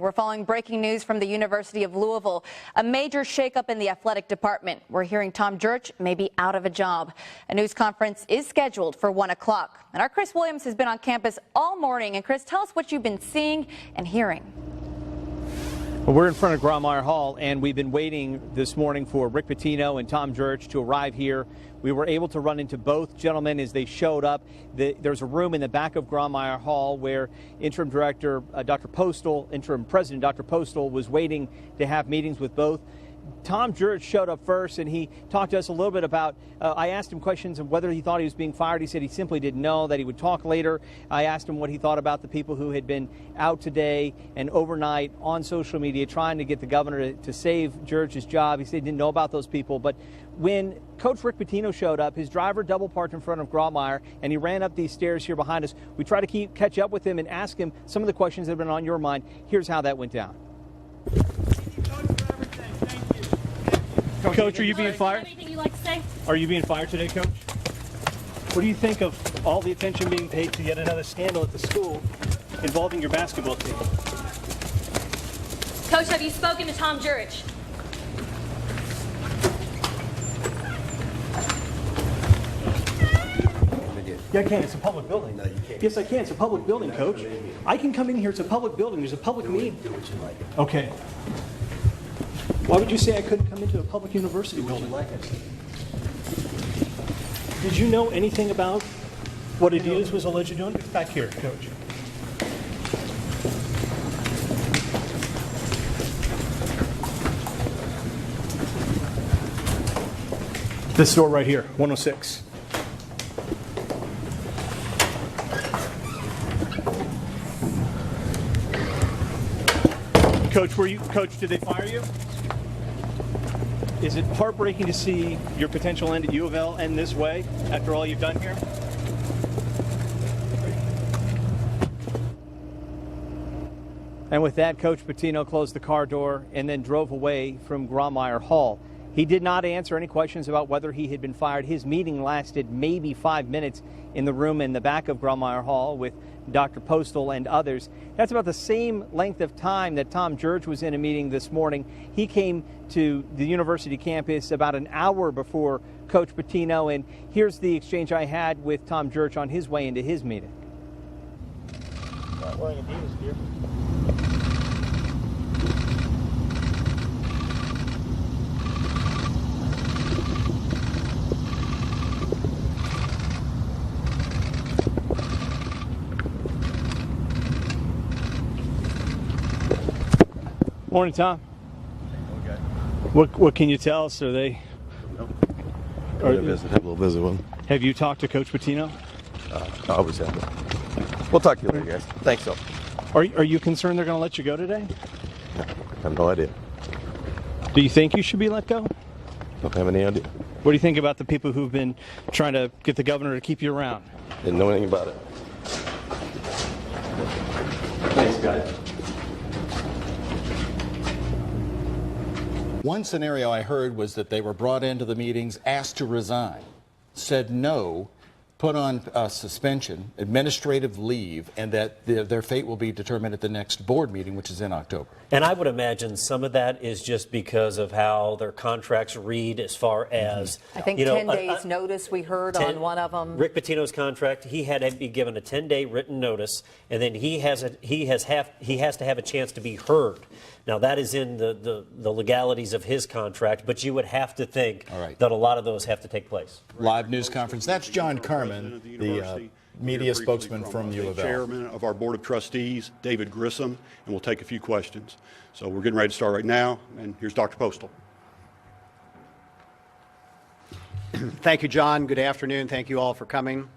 We're following breaking news from the University of Louisville. A major shakeup in the athletic department. We're hearing Tom Jurich may be out of a job. A news conference is scheduled for 1 o'clock. And our Chris Williams has been on campus all morning. And Chris, tell us what you've been seeing and hearing. Well, we're in front of Grawemeyer Hall, and we've been waiting this morning for Rick Pitino and Tom Jurich to arrive here. We were able to run into both gentlemen as they showed up. There's a room in the back of Grawemeyer Hall where interim director Dr. Postal, interim president Dr. Postal, was waiting to have meetings with both. Tom Jurich showed up first, and he talked to us a little bit about, I asked him questions of whether he thought he was being fired. He said he simply didn't know, that he would talk later. I asked him what he thought about the people who had been out today and overnight on social media trying to get the governor to save Jurich's job. He said he didn't know about those people. But when Coach Rick Pitino showed up, his driver double parked in front of Grawemeyer, and he ran up these stairs here behind us. We tried to catch up with him and ask him some of the questions that have been on your mind. Here's how that went down. Coach, are you being fired? Anything you'd like to say? Are you being fired today, Coach? What do you think of all the attention being paid to yet another scandal at the school involving your basketball team? Coach, have you spoken to Tom Jurich? Yeah, I can. It's a public building. No, you can't. Yes, I can. It's a public building, Coach. I can come in here. It's a public building. There's a public meeting. Do what you like. Okay. Why would you say I couldn't come into a public university building? Like I said. Did you know anything about what Adidas was alleged doing? Back here, Coach. This store right here, 106. Coach, did they fire you? Is it heartbreaking to see your potential end at U of L end this way after all you've done here? And with that, Coach Pitino closed the car door and then drove away from Grawemeyer Hall. He did not answer any questions about whether he had been fired. His meeting lasted maybe 5 minutes in the room in the back of Grawemeyer Hall with Dr. Postal and others. That's about the same length of time that Tom Jurich was in a meeting this morning. He came to the university campus about an hour before Coach Pitino, and here's the exchange I had with Tom Jurich on his way into his meeting. Not wearing Adidas gear. Morning, Tom. Okay. What can you tell us? Are they? Have a little visit with him. Have you talked to Coach Pitino? I always have. We'll talk to you later, guys. Thanks, so. Are you concerned they're going to let you go today? I have no idea. Do you think you should be let go? Don't have any idea. What do you think about the people who've been trying to get the governor to keep you around? Didn't know anything about it. Thanks, guys. One scenario I heard was that they were brought into the meetings, asked to resign, said no, put on suspension, administrative leave, and that their fate will be determined at the next board meeting, which is in October. And I would imagine some of that is just because of how their contracts read as far as, I think 10 days notice we heard on one of them. Rick Pitino's contract, he had to be given a 10-day written notice, and then he has to have a chance to be heard. Now, that is in the legalities of his contract, but you would have to think that a lot of those have to take place. Live news conference. That's John Carmen, the media spokesman from U of L. Chairman of our Board of Trustees, David Grissom, and we'll take a few questions. So we're getting ready to start right now, and here's Dr. Postal. Thank you, John. Good afternoon. Thank you all for coming.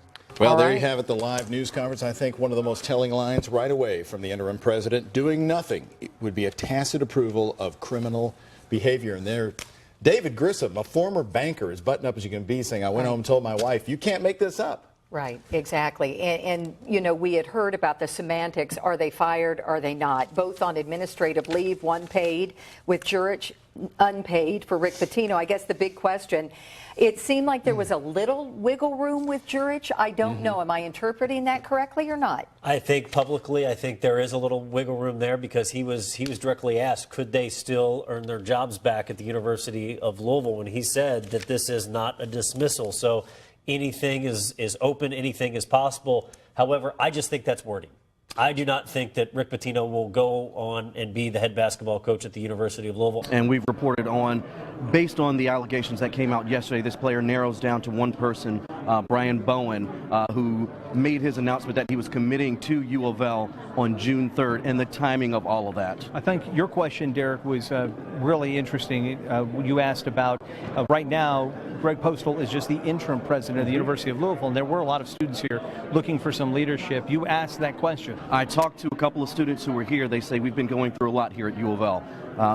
Well, there you have it, the live news conference. I think one of the most telling lines right away from the interim president, doing nothing would be a tacit approval of criminal behavior. And there, David Grissom, a former banker, as buttoned up as you can be, saying, I went home and told my wife, you can't make this up. Right, exactly. And, you know, we had heard about the semantics. Are they fired? Are they not? Both on administrative leave, one paid, with Jurich unpaid for Rick Pitino. I guess the big question, it seemed like there was a little wiggle room with Jurich. I don't know. Am I interpreting that correctly or not? I think publicly, I think there is a little wiggle room there because he was directly asked, could they still earn their jobs back at the University of Louisville? And he said that this is not a dismissal. So anything is open, anything is possible. However, I just think that's wording. I do not think that Rick Pitino will go on and be the head basketball coach at the University of Louisville. And we've reported on, based on the allegations that came out yesterday, this player narrows down to one person, Brian Bowen, who made his announcement that he was committing to U of L on June 3rd, and the timing of all of that. I think your question, Derek, was really interesting. You asked about, right now, Greg Postal is just the interim president of the University of Louisville, and there were a lot of students here looking for some leadership. You asked that question. I talked to a couple of students who were here. They say we've been going through a lot here at U of L.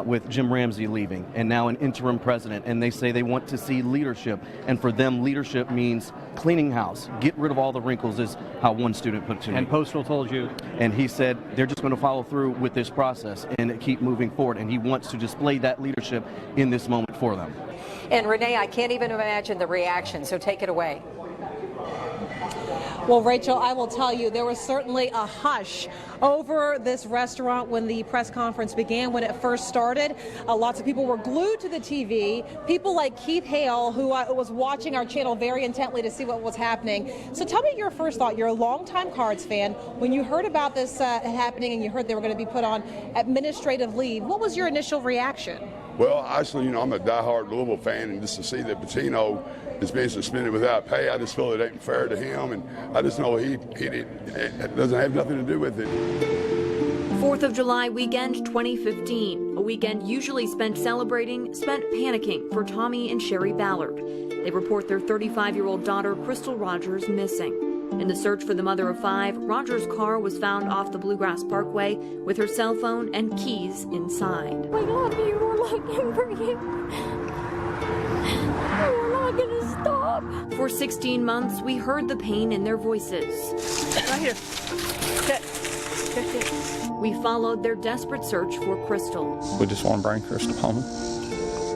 With Jim Ramsey leaving and now an interim president, and they say they want to see leadership, and for them leadership means cleaning house, get rid of all the wrinkles, is how one student put it to me. And Postal told you? And he said they're just going to follow through with this process and keep moving forward, and he wants to display that leadership in this moment for them. And Renee, I can't even imagine the reaction, so take it away. Well, Rachel, I will tell you, there was certainly a hush over this restaurant when the press conference began, when it first started. Lots of people were glued to the TV. People like Keith Hale, who was watching our channel very intently to see what was happening. So tell me your first thought. You're a longtime Cards fan. When you heard about this happening and you heard they were going to be put on administrative leave, what was your initial reaction? Well, actually, you know, I'm a diehard Louisville fan, and just to see that Pitino is being suspended without pay, I just feel it ain't fair to him, and I just know it doesn't have nothing to do with it. 4th of July weekend 2015, a weekend usually spent celebrating, spent panicking for Tommy and Sherry Ballard. They report their 35-year-old daughter, Crystal Rogers, missing. In the search for the mother of 5, Rogers' car was found off the Bluegrass Parkway with her cell phone and keys inside. We love you. We're looking for you. We're not going to stop. For 16 months, we heard the pain in their voices. Right here. We followed their desperate search for Crystal. We just want to bring Crystal home.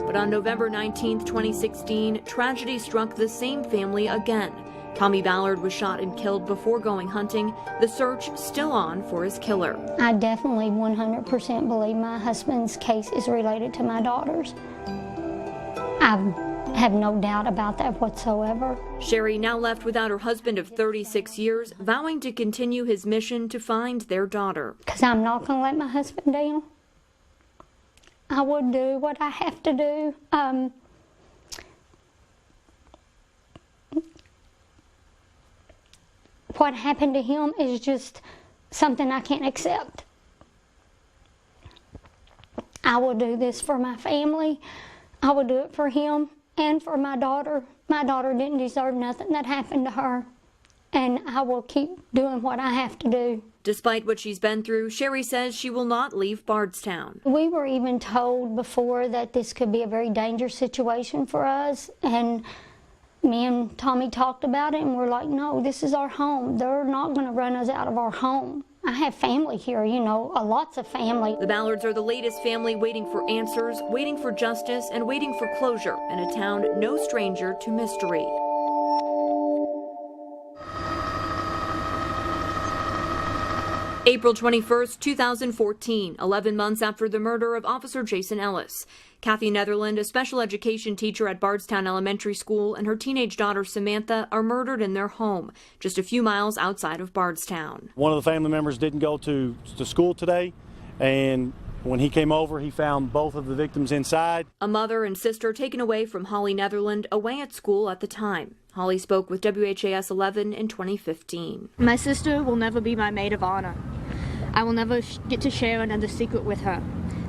But on November 19th, 2016, tragedy struck the same family again. Tommy Ballard was shot and killed before going hunting. The search still on for his killer. I definitely 100% believe my husband's case is related to my daughter's. I have no doubt about that whatsoever. Sherry, now left without her husband of 36 years, vowing to continue his mission to find their daughter. Because I'm not going to let my husband down. I will do what I have to do. What happened to him is just something I can't accept. I will do this for my family. I will do it for him and for my daughter. My daughter didn't deserve nothing that happened to her, and I will keep doing what I have to do. Despite what she's been through, Sherry says she will not leave Bardstown. We were even told before that this could be a very dangerous situation for us, and me and Tommy talked about it, and we're like, no, this is our home. They're not going to run us out of our home. I have family here, you know, lots of family. The Ballards are the latest family waiting for answers, waiting for justice, and waiting for closure in a town no stranger to mystery. April 21st, 2014, 11 months after the murder of Officer Jason Ellis. Kathy Netherland, a special education teacher at Bardstown Elementary School, and her teenage daughter Samantha are murdered in their home, just a few miles outside of Bardstown. One of the family members didn't go to school today, and when he came over, he found both of the victims inside. A mother and sister taken away from Holly Netherland, away at school at the time. Holly spoke with WHAS 11 in 2015. My sister will never be my maid of honor. I will never get to share another secret with her.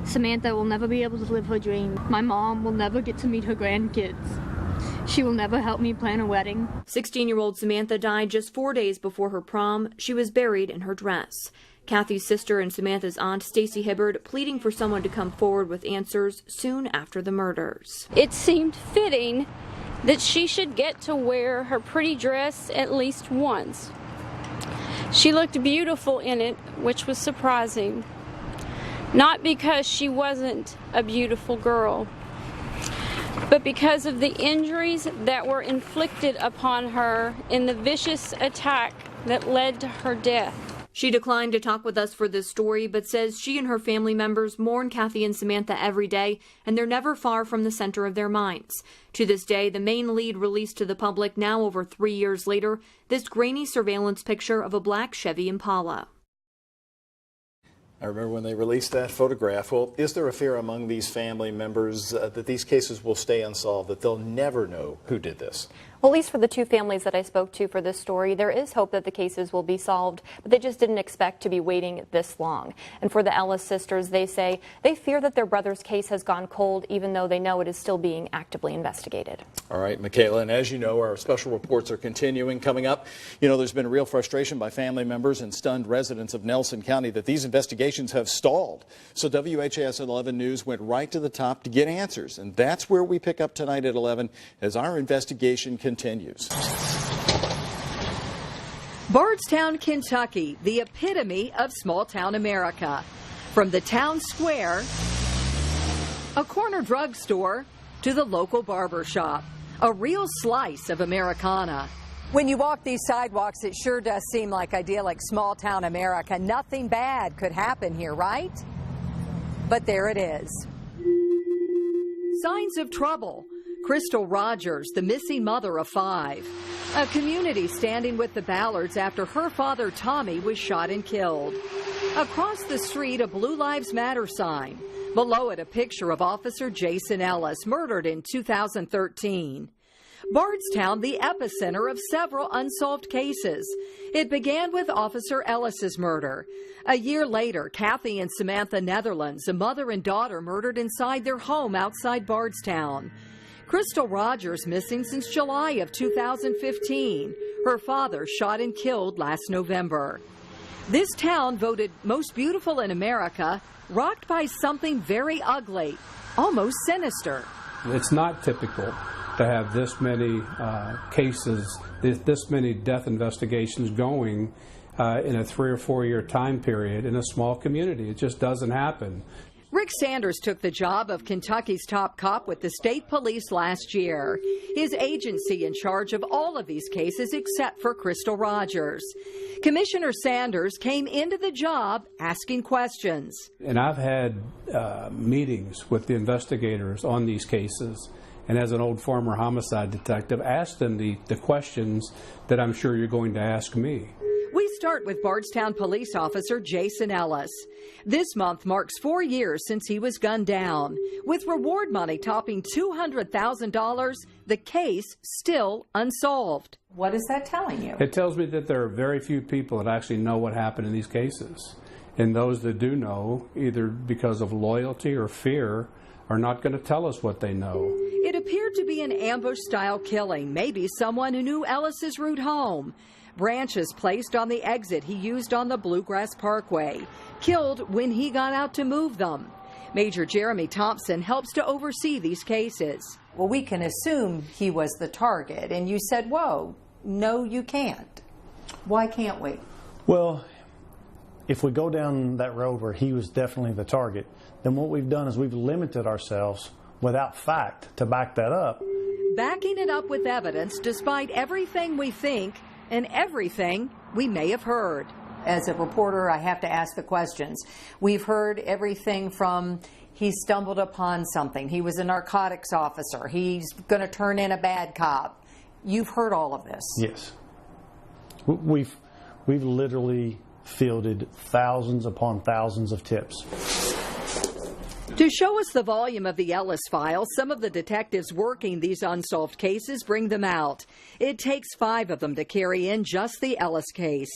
Samantha will never be able to live her dream. My mom will never get to meet her grandkids. She will never help me plan a wedding. 16-year-old Samantha died just 4 days before her prom. She was buried in her dress. Kathy's sister and Samantha's aunt, Stacy Hibbard, pleading for someone to come forward with answers soon after the murders. It seemed fitting that she should get to wear her pretty dress at least once. She looked beautiful in it, which was surprising. Not because she wasn't a beautiful girl, but because of the injuries that were inflicted upon her in the vicious attack that led to her death. She declined to talk with us for this story, but says she and her family members mourn Kathy and Samantha every day, and they're never far from the center of their minds. To this day, the main lead released to the public now over 3 years later, this grainy surveillance picture of a black Chevy Impala. I remember when they released that photograph. Well, is there a fear among these family members that these cases will stay unsolved, that they'll never know who did this? Well, at least for the two families that I spoke to for this story, there is hope that the cases will be solved, but they just didn't expect to be waiting this long. And for the Ellis sisters, they say they fear that their brother's case has gone cold, even though they know it is still being actively investigated. All right, Michaela, and as you know, our special reports are continuing. Coming up, you know, there's been real frustration by family members and stunned residents of Nelson County that these investigations have stalled. So WHAS 11 News went right to the top to get answers, and that's where we pick up tonight at 11 as our investigation continues. Bardstown, Kentucky, the epitome of small-town America. From the town square, a corner drugstore, to the local barber shop. A real slice of Americana. When you walk these sidewalks, it sure does seem like idyllic small-town America. Nothing bad could happen here, right? But there it is. Signs of trouble. Crystal Rogers, the missing mother of 5. A community standing with the Ballards after her father Tommy was shot and killed. Across the street, a Blue Lives Matter sign. Below it, a picture of Officer Jason Ellis, murdered in 2013. Bardstown, the epicenter of several unsolved cases. It began with Officer Ellis's murder. A year later, Kathy and Samantha Netherlands, a mother and daughter, murdered inside their home outside Bardstown. Crystal Rogers missing since July of 2015. Her father shot and killed last November. This town voted most beautiful in America, rocked by something very ugly, almost sinister. It's not typical to have this many cases, this many death investigations going in a 3 or 4 year time period in a small community. It just doesn't happen. Rick Sanders took the job of Kentucky's top cop with the state police last year. His agency in charge of all of these cases except for Crystal Rogers. Commissioner Sanders came into the job asking questions. And I've had meetings with the investigators on these cases, and as an old former homicide detective, asked them the questions that I'm sure you're going to ask me. We start with Bardstown police officer Jason Ellis. This month marks 4 years since he was gunned down. With reward money topping $200,000, the case still unsolved. What is that telling you? It tells me that there are very few people that actually know what happened in these cases. And those that do know, either because of loyalty or fear, are not going to tell us what they know. It appeared to be an ambush-style killing, maybe someone who knew Ellis's route home. Branches placed on the exit he used on the Bluegrass Parkway, killed when he got out to move them. Major Jeremy Thompson helps to oversee these cases. Well, we can assume he was the target, and you said, whoa, no, you can't. Why can't we? Well, if we go down that road where he was definitely the target, then what we've done is we've limited ourselves without fact to back that up. Backing it up with evidence despite everything we think and everything we may have heard. As a reporter, I have to ask the questions. We've heard everything from he stumbled upon something, he was a narcotics officer, he's going to turn in a bad cop. You've heard all of this. Yes. We've literally fielded thousands upon thousands of tips. To show us the volume of the Ellis files, some of the detectives working these unsolved cases bring them out. It takes 5 of them to carry in just the Ellis case.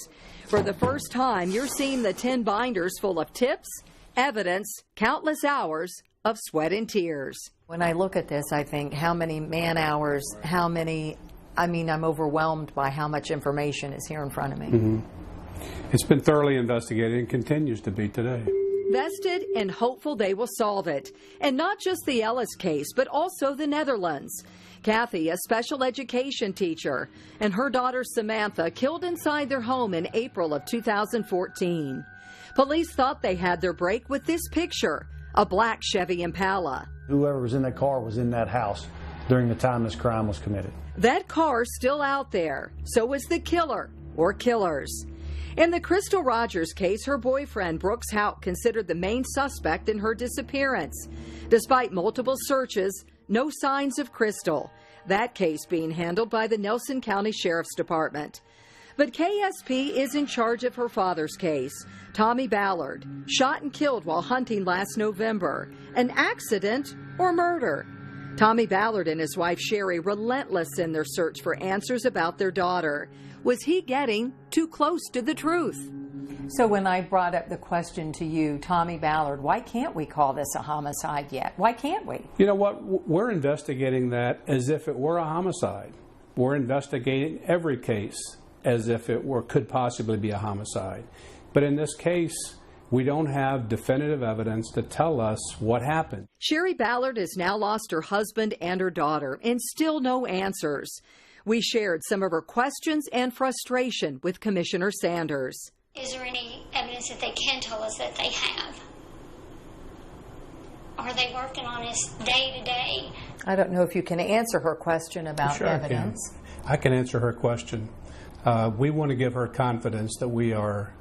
For the first time, you're seeing the 10 binders full of tips, evidence, countless hours of sweat and tears. When I look at this, I think, how many man hours, I'm overwhelmed by how much information is here in front of me. Mm-hmm. It's been thoroughly investigated and continues to be today. vested and hopeful they will solve it. And not just the Ellis case, but also the Netherlands. Kathy, a special education teacher, and her daughter Samantha killed inside their home in April of 2014. Police thought they had their break with this picture, a black Chevy Impala. Whoever was in that car was in that house during the time this crime was committed. That car's still out there. So is the killer or killers. In the Crystal Rogers case, her boyfriend, Brooks Houck, considered the main suspect in her disappearance. Despite multiple searches, no signs of Crystal. That case being handled by the Nelson County Sheriff's Department. But KSP is in charge of her father's case. Tommy Ballard, shot and killed while hunting last November. An accident or murder? Tommy Ballard and his wife Sherry relentless in their search for answers about their daughter. Was he getting too close to the truth? So when I brought up the question to you, Tommy Ballard, why can't we call this a homicide yet? Why can't we? You know what? We're investigating that as if it were a homicide. We're investigating every case as if it could possibly be a homicide. But in this case, we don't have definitive evidence to tell us what happened. Sherry Ballard has now lost her husband and her daughter, and still no answers. We shared some of her questions and frustration with Commissioner Sanders. Is there any evidence that they can tell us that they have? Are they working on this day to day? I don't know if you can answer her question about Sure evidence. I can answer her question. We want to give her confidence that we are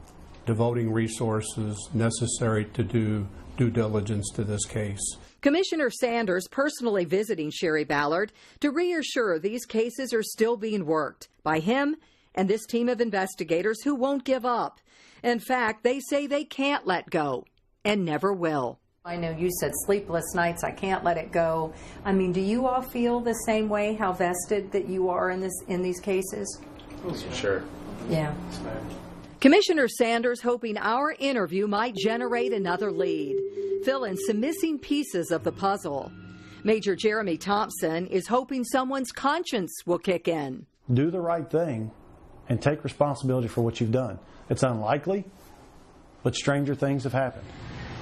devoting resources necessary to do due diligence to this case. Commissioner Sanders personally visiting Sherry Ballard to reassure these cases are still being worked by him and this team of investigators who won't give up. In fact, they say they can't let go and never will. I know you said sleepless nights, I can't let it go. I mean, do you all feel the same way, how vested that you are in these cases? Sure. Yeah. Commissioner Sanders hoping our interview might generate another lead, fill in some missing pieces of the puzzle. Major Jeremy Thompson is hoping someone's conscience will kick in. Do the right thing and take responsibility for what you've done. It's unlikely, but stranger things have happened.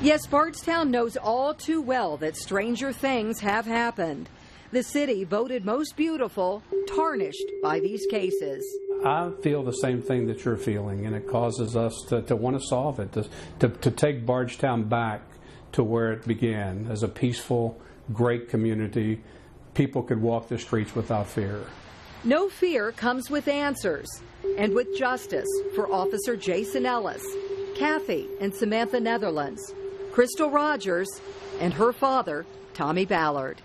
Yes, Bardstown knows all too well that stranger things have happened. The city voted most beautiful, tarnished by these cases. I feel the same thing that you're feeling, and it causes us to want to solve it, to take Bardstown back to where it began, as a peaceful, great community. People could walk the streets without fear. No fear comes with answers and with justice for Officer Jason Ellis, Kathy and Samantha Netherlands, Crystal Rogers, and her father, Tommy Ballard.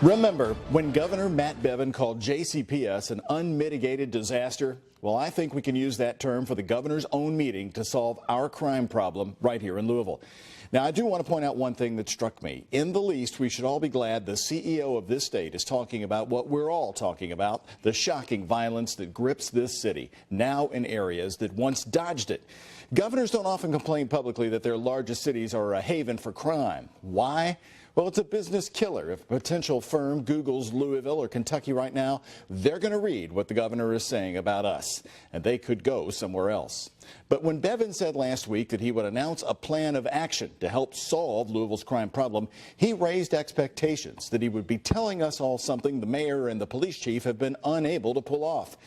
Remember when Governor Matt Bevin called JCPS an unmitigated disaster? Well, I think we can use that term for the governor's own meeting to solve our crime problem right here in Louisville. Now, I do want to point out one thing that struck me. In the least, we should all be glad the CEO of this state is talking about what we're all talking about, the shocking violence that grips this city, now in areas that once dodged it. Governors don't often complain publicly that their largest cities are a haven for crime. Why? Well, it's a business killer. If a potential firm Googles Louisville or Kentucky right now, they're going to read what the governor is saying about us, and they could go somewhere else. But when Bevin said last week that he would announce a plan of action to help solve Louisville's crime problem, he raised expectations that he would be telling us all something the mayor and the police chief have been unable to pull off.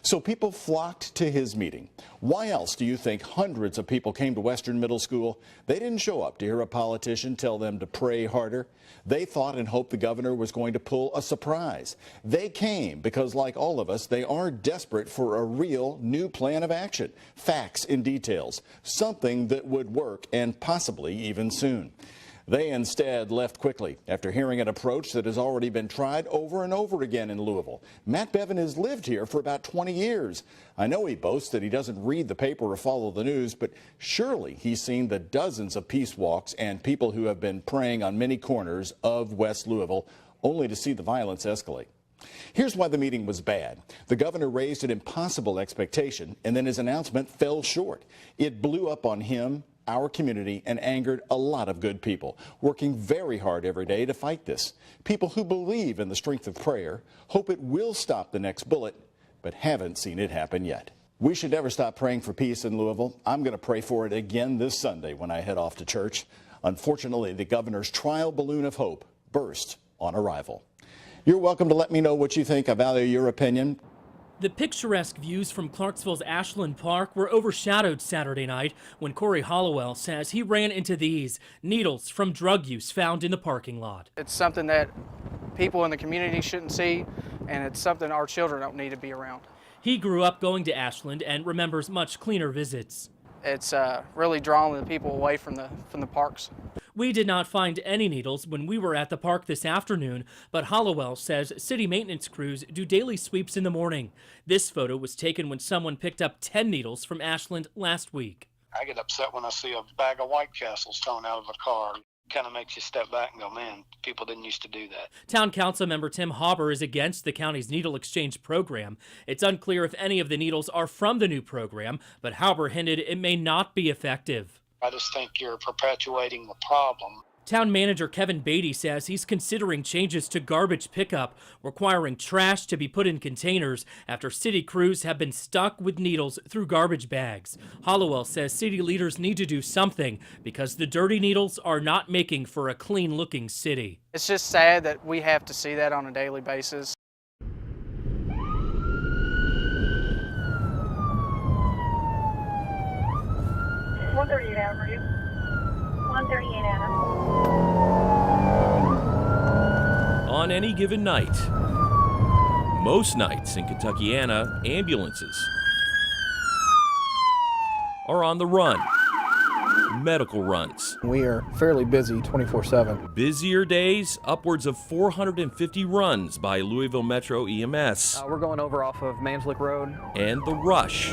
So people flocked to his meeting. Why else do you think hundreds of people came to Western Middle School? They didn't show up to hear a politician tell them to pray harder. They thought and hoped the governor was going to pull a surprise. They came because, like all of us, they are desperate for a real new plan of action, facts and details, something that would work, and possibly even soon. They instead left quickly after hearing an approach that has already been tried over and over again in Louisville. Matt Bevin has lived here for about 20 years. I know he boasts that he doesn't read the paper or follow the news, but surely he's seen the dozens of peace walks and people who have been praying on many corners of West Louisville, only to see the violence escalate. Here's why the meeting was bad. The governor raised an impossible expectation, and then his announcement fell short. It blew up on him, our community, and angered a lot of good people, working very hard every day to fight this. People who believe in the strength of prayer, hope it will stop the next bullet, but haven't seen it happen yet. We should never stop praying for peace in Louisville. I'm going to pray for it again this Sunday when I head off to church. Unfortunately, the governor's trial balloon of hope burst on arrival. You're welcome to let me know what you think. I value your opinion. The picturesque views from Clarksville's Ashland Park were overshadowed Saturday night when Corey Hollowell says he ran into these needles from drug use found in the parking lot. It's something that people in the community shouldn't see, and it's something our children don't need to be around. He grew up going to Ashland and remembers much cleaner visits. It's really drawing the people away from the parks. We did not find any needles when we were at the park this afternoon, but Hollowell says city maintenance crews do daily sweeps in the morning. This photo was taken when someone picked up 10 needles from Ashland last week. I get upset when I see a bag of White Castles thrown out of a car. Kind of makes you step back and go, man, people didn't used to do that. Town Council member Tim Hauber is against the county's needle exchange program. It's unclear if any of the needles are from the new program, but Hauber hinted it may not be effective. I just think you're perpetuating the problem. Town manager Kevin Beatty says he's considering changes to garbage pickup, requiring trash to be put in containers after city crews have been stuck with needles through garbage bags. Hollowell says city leaders need to do something because the dirty needles are not making for a clean-looking city. It's just sad that we have to see that on a daily basis. $138 Adam, are you? $138 Adam. On any given night, most nights in Kentuckiana, ambulances are on the run. Medical runs. We are fairly busy 24/7. Busier days, upwards of 450 runs by Louisville Metro EMS. We're going over off of Manslick Road. And the rush.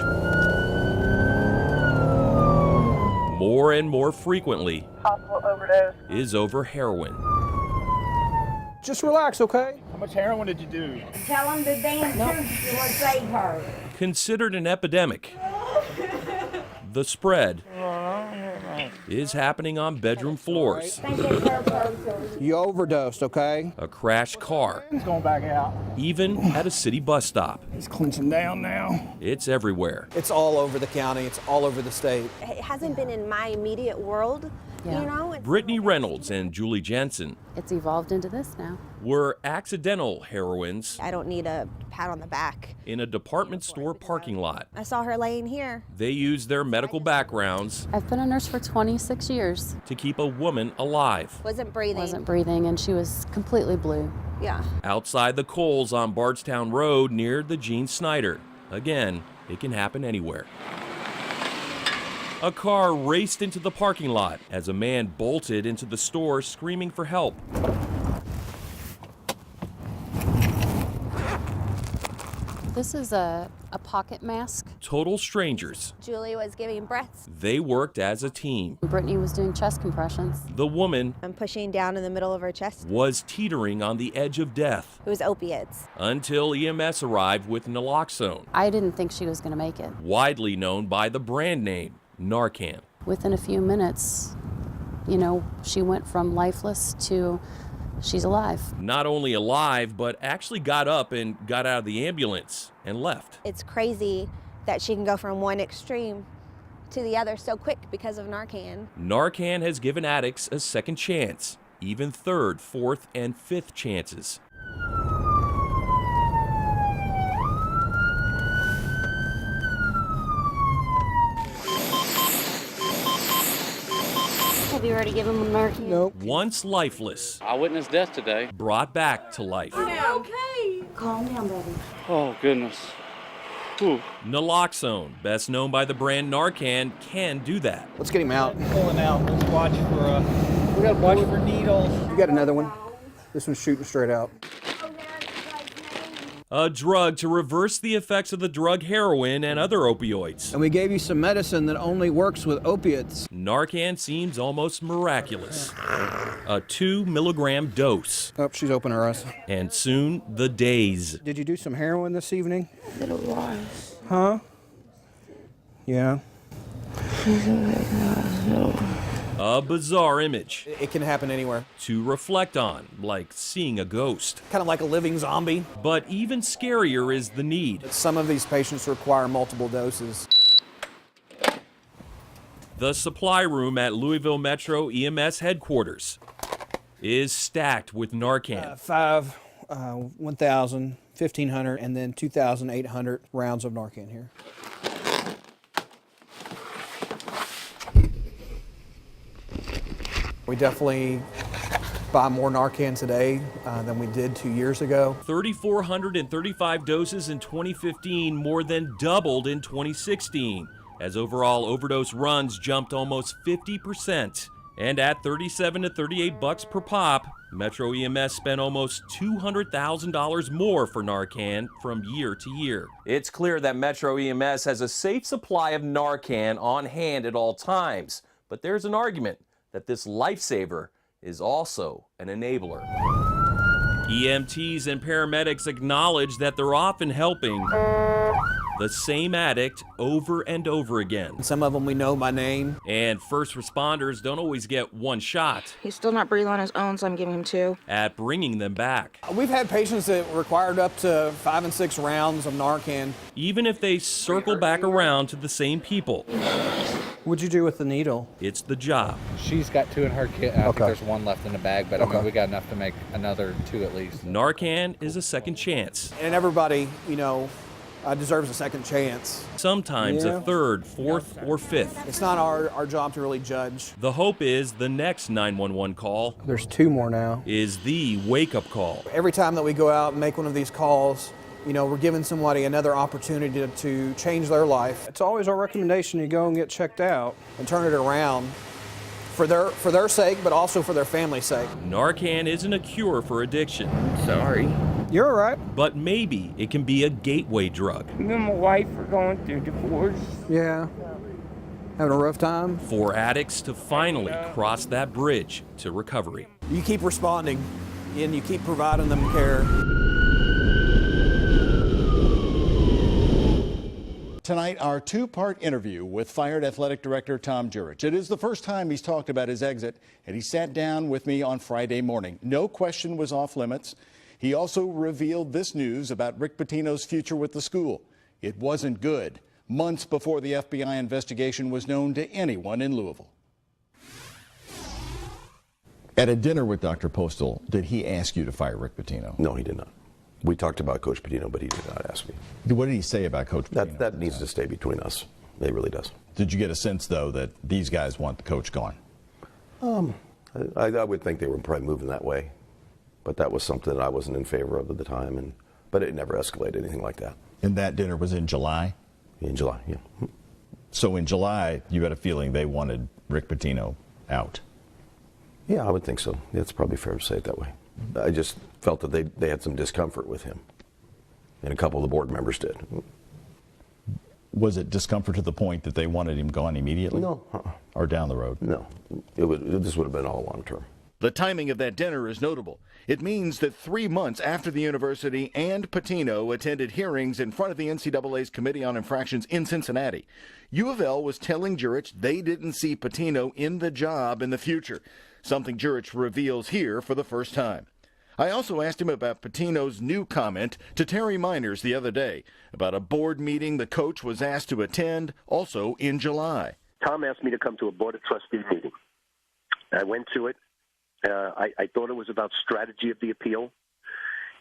More and more frequently Possible overdose. is over heroin. Just relax, okay? How much heroin did you do? Tell them the damn truth, you will save her. Considered an epidemic, the spread is happening on bedroom floors. You overdosed, okay? A crashed car. He's going back out. Even at a city bus stop. He's clenching down now. It's everywhere. It's all over the county. It's all over the state. It hasn't been in my immediate world, you know? Brittany Reynolds and Julie Jensen It's evolved into this now. were accidental heroines I don't need a pat on the back. in a department store parking lot. I saw her laying here. They used their medical backgrounds I've been a nurse for 26 years. to keep a woman alive. Wasn't breathing, and she was completely blue. Yeah. Outside the Coles on Bardstown Road near the Gene Snyder. Again, it can happen anywhere. A car raced into the parking lot as a man bolted into the store screaming for help. This is a pocket mask. Total strangers. Julie was giving breaths. They worked as a team. Brittany was doing chest compressions. The woman I'm pushing down in the middle of her chest. was teetering on the edge of death It was opiates. until EMS arrived with naloxone, I didn't think she was going to make it. widely known by the brand name Narcan. Within a few minutes, she went from lifeless to she's alive. Not only alive, but actually got up and got out of the ambulance and left. It's crazy that she can go from one extreme to the other so quick because of Narcan. Narcan has given addicts a second chance, even third, fourth, and fifth chances. Have you already given them Narcan? Nope. Once lifeless, I witnessed death today. brought back to life. Okay. Calm down, baby. Oh, goodness. Whew. Naloxone, best known by the brand Narcan, can do that. Let's get him out. Pulling out. Let's watch for, we gotta watch for needles. You got another one? This one's shooting straight out. A drug to reverse the effects of the drug heroin and other opioids. And we gave you some medicine that only works with opiates. Narcan seems almost miraculous. A 2-milligram dose. Oh, she's opening her eyes. And soon, the days. Did you do some heroin this evening? It was. Huh? Yeah. A bizarre image It can happen anywhere. to reflect on, like seeing a ghost. Kind of like a living zombie. But even scarier is the need. Some of these patients require multiple doses. The supply room at Louisville Metro EMS headquarters is stacked with Narcan. 1,000, 1,500, and then 2,800 rounds of Narcan here. We definitely buy more Narcan today than we did 2 years ago. 3,435 doses in 2015, more than doubled in 2016, as overall overdose runs jumped almost 50%. And at $37 to $38 per pop, Metro EMS spent almost $200,000 more for Narcan from year to year. It's clear that Metro EMS has a safe supply of Narcan on hand at all times, but there's an argument that this lifesaver is also an enabler. EMTs and paramedics acknowledge that they're often helping the same addict over and over again. Some of them we know by name. And first responders don't always get one shot He's still not breathing on his own, so I'm giving him 2. at bringing them back. We've had patients that required up to 5 and 6 rounds of Narcan. Even if they circle back around to the same people, What'd you do with the needle? it's the job. She's got 2 in her kit. I think there's 1 left in the bag, but I mean, Okay. we got enough to make another 2 at least. Narcan is a second chance. And everybody, deserves a second chance. Sometimes Yeah. a third, fourth, or fifth. It's not our job to really judge. The hope is the next 911 call There's 2 more now. is the wake-up call. Every time that we go out and make one of these calls, we're giving somebody another opportunity to change their life. It's always our recommendation you go and get checked out and turn it around for their sake, but also for their family's sake. Narcan isn't a cure for addiction. Sorry. You're all right. But maybe it can be a gateway drug. Me and my wife are going through divorce. Yeah. Having a rough time? For addicts to finally cross that bridge to recovery. You keep responding and you keep providing them care. Tonight, our 2-part interview with fired athletic director Tom Jurich. It is the first time he's talked about his exit, and he sat down with me on Friday morning. No question was off limits. He also revealed this news about Rick Pitino's future with the school. It wasn't good, months before the FBI investigation was known to anyone in Louisville. At a dinner with Dr. Postal, did he ask you to fire Rick Pitino? No, he did not. We talked about Coach Pitino, but he did not ask me. What did he say about Coach Pitino? That needs to stay between us. It really does. Did you get a sense, though, that these guys want the coach gone? I would think they were probably moving that way, but that was something that I wasn't in favor of at the time, but it never escalated anything like that. And that dinner was in July? In July, yeah. So in July, you had a feeling they wanted Rick Pitino out? Yeah, I would think so. It's probably fair to say it that way. I just felt that they had some discomfort with him, and a couple of the board members did. Was it discomfort to the point that they wanted him gone immediately? No. Or down the road? No. This would have been all long term. The timing of that dinner is notable. It means that 3 months after the university and Pitino attended hearings in front of the NCAA's Committee on Infractions in Cincinnati, U of L was telling Jurich they didn't see Pitino in the job in the future, something Jurich reveals here for the first time. I also asked him about Pitino's new comment to Terry Miners the other day about a board meeting the coach was asked to attend, also in July. Tom asked me to come to a Board of Trustees meeting. I went to it. I thought it was about strategy of the appeal.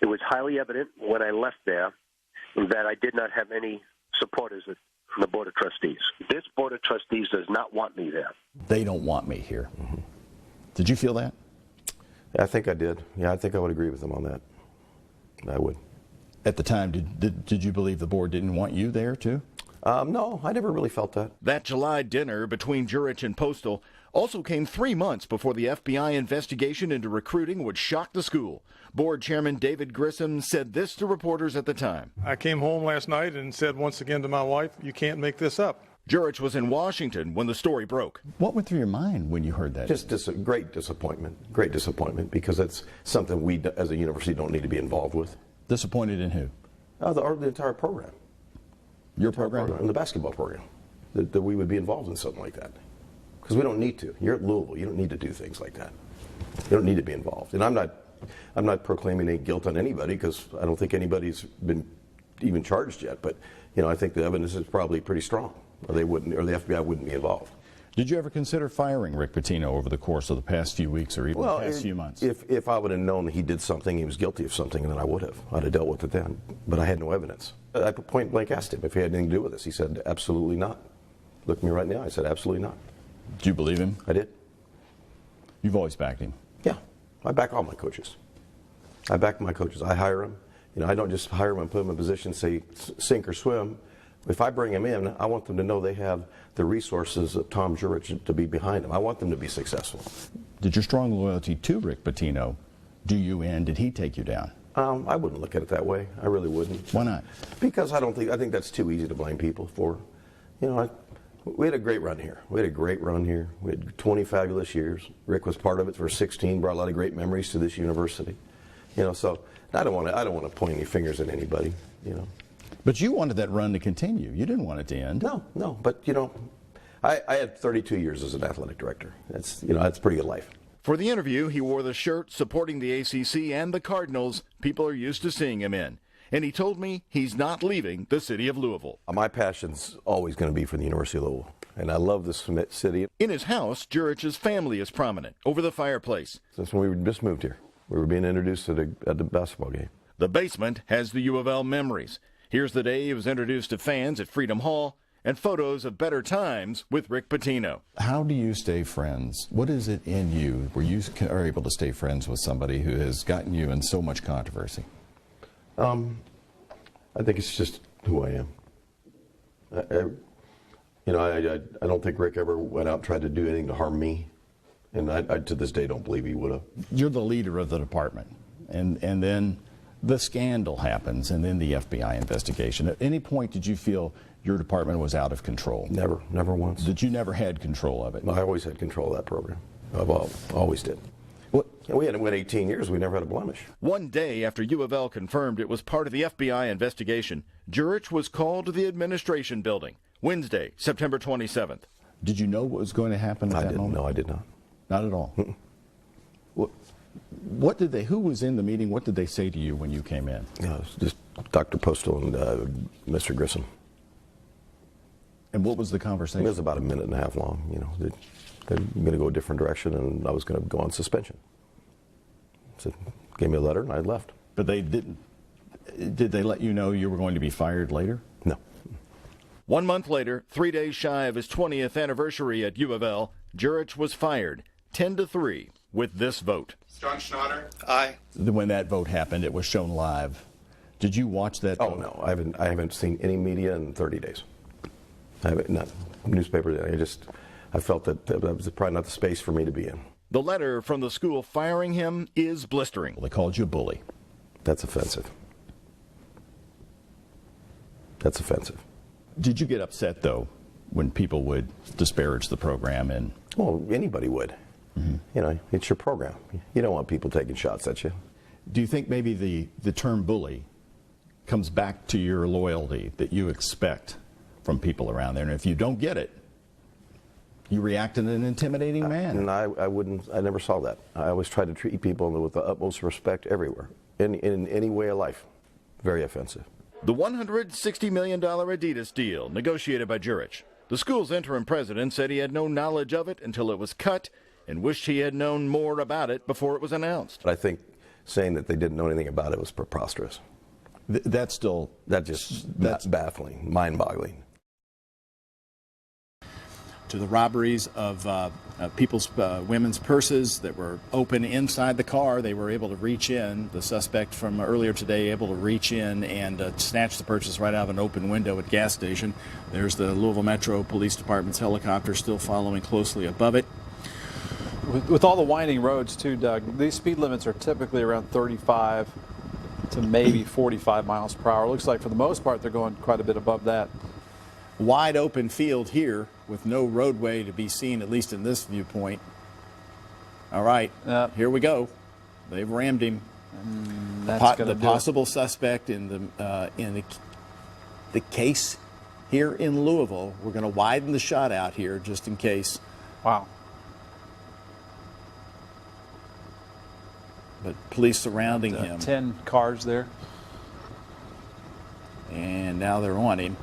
It was highly evident when I left there that I did not have any supporters from the Board of Trustees. This Board of Trustees does not want me there. They don't want me here. Did you feel that? I think I did. Yeah, I think I would agree with them on that. I would. At the time, did you believe the board didn't want you there, too? No, I never really felt that. That July dinner between Jurich and Postal also came 3 months before the FBI investigation into recruiting would shock the school. Board Chairman David Grissom said this to reporters at the time. I came home last night and said once again to my wife, you can't make this up. Jurich was in Washington when the story broke. What went through your mind when you heard that? Just great disappointment, because it's something we as a university don't need to be involved with. Disappointed in who? The entire program. Your program? In the basketball program. That we would be involved in something like that. because we don't need to. You're at Louisville. You don't need to do things like that. You don't need to be involved. And I'm not proclaiming any guilt on anybody, because I don't think anybody's been even charged yet. But I think the evidence is probably pretty strong, or the FBI wouldn't be involved. Did you ever consider firing Rick Pitino over the course of the past few weeks or even the past few months? If I would have known he did something, he was guilty of something, then I would have. I'd have dealt with it then. But I had no evidence. I point blank asked him if he had anything to do with this. He said, absolutely not. Look at me right now. I said, absolutely not. Do you believe him? I did. You've always backed him? Yeah. I back all my coaches. I back my coaches. I hire them. I don't just hire them and put them in a position, say, sink or swim. If I bring them in, I want them to know they have the resources of Tom Jurich to be behind them. I want them to be successful. Did your strong loyalty to Rick Pitino do you in? Did he take you down? I wouldn't look at it that way. I really wouldn't. Why not? Because I think that's too easy to blame people for. We had a great run here. We had 20 fabulous years. Rick was part of it for 16, brought a lot of great memories to this university. So I don't want to point any fingers at anybody, But you wanted that run to continue. You didn't want it to end. No. But, I had 32 years as an athletic director. That's a pretty good life. For the interview, he wore the shirt supporting the ACC and the Cardinals people are used to seeing him in. And he told me he's not leaving the city of Louisville. My passion's always going to be for the University of Louisville. And I love this city. In his house, Jurich's family is prominent over the fireplace. Since when we just moved here, we were being introduced at the basketball game. The basement has the U of L memories. Here's the day he was introduced to fans at Freedom Hall, and photos of better times with Rick Pitino. How do you stay friends? What is it in you where you are able to stay friends with somebody who has gotten you in so much controversy? I think it's just who I am. I don't think Rick ever went out and tried to do anything to harm me, and I to this day don't believe he would have. You're the leader of the department, and then the scandal happens, and then the FBI investigation. At any point did you feel your department was out of control? Never once. That you never had control of it? I always had control of that program. I always did. We had 18 years. We never had a blemish. One day after U of L confirmed it was part of the FBI investigation, Jurich was called to the administration building, Wednesday, September 27th. Did you know what was going to happen at that moment? No, I did not. Not at all? What did they? Who was in the meeting? What did they say to you when you came in? It was just Dr. Postal and Mr. Grissom. And what was the conversation? It was about a minute and a half long. They're going to go a different direction, and I was going to go on suspension. So gave me a letter, and I left. But they didn't. Did they let you know you were going to be fired later? No. 1 month later, 3 days shy of his 20th anniversary at U of L, Jurich was fired 10-3 with this vote. John Schnatter. Aye. When that vote happened, it was shown live. Did you watch that vote? Oh, no. I haven't seen any media in 30 days. I haven't, not newspapers. I felt that was probably not the space for me to be in. The letter from the school firing him is blistering. They called you a bully. That's offensive. That's offensive. Did you get upset, though, when people would disparage the program? Well, anybody would. Mm-hmm. It's your program. You don't want people taking shots at you. Do you think maybe the term bully comes back to your loyalty that you expect from people around there? And if you don't get it, you react in an intimidating manner. And I never saw that. I always try to treat people with the utmost respect everywhere, in any way of life. Very offensive. The $160 million Adidas deal negotiated by Jurich. The school's interim president said he had no knowledge of it until it was cut and wished he had known more about it before it was announced. But I think saying that they didn't know anything about it was preposterous. That's baffling, mind-boggling. To the robberies of people's women's purses that were open inside the car. They were able to reach in. The suspect from earlier today able to reach in and snatch the purses right out of an open window at gas station. There's the Louisville Metro Police Department's helicopter still following closely above it. With all the winding roads too, Doug, these speed limits are typically around 35 to maybe 45 miles per hour. Looks like for the most part they're going quite a bit above that. Wide open field here with no roadway to be seen, at least in this viewpoint. All right, here we go. They've rammed him. The possible suspect in the case here in Louisville. We're going to widen the shot out here just in case Wow. But police surrounding him. 10 cars there. And now they're on him.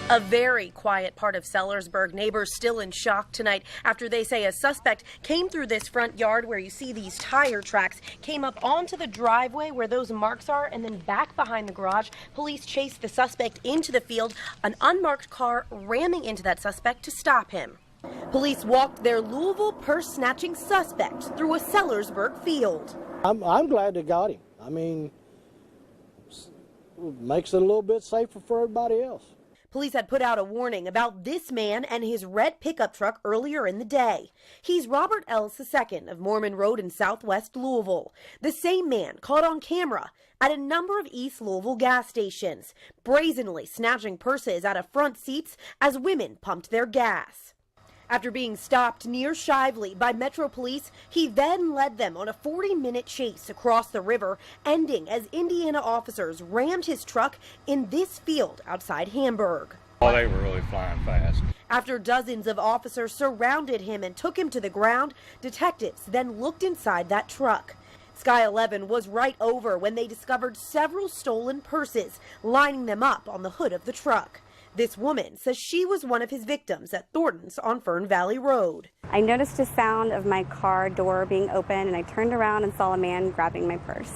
A very quiet part of Sellersburg. Neighbors still in shock tonight after they say a suspect came through this front yard where you see these tire tracks, came up onto the driveway where those marks are, and then back behind the garage. Police chased the suspect into the field, an unmarked car ramming into that suspect to stop him. Police walked their Louisville purse-snatching suspect through a Sellersburg field. I'm glad they got him. I mean, makes it a little bit safer for everybody else. Police had put out a warning about this man and his red pickup truck earlier in the day. He's Robert Ellis II of Mormon Road in southwest Louisville. The same man caught on camera at a number of East Louisville gas stations, brazenly snatching purses out of front seats as women pumped their gas. After being stopped near Shively by Metro Police, he then led them on a 40-minute chase across the river, ending as Indiana officers rammed his truck in this field outside Hamburg. Oh, they were really flying fast. After dozens of officers surrounded him and took him to the ground, detectives then looked inside that truck. Sky 11 was right over when they discovered several stolen purses, lining them up on the hood of the truck. This woman says she was one of his victims at Thornton's on Fern Valley Road. I noticed a sound of my car door being open, and I turned around and saw a man grabbing my purse.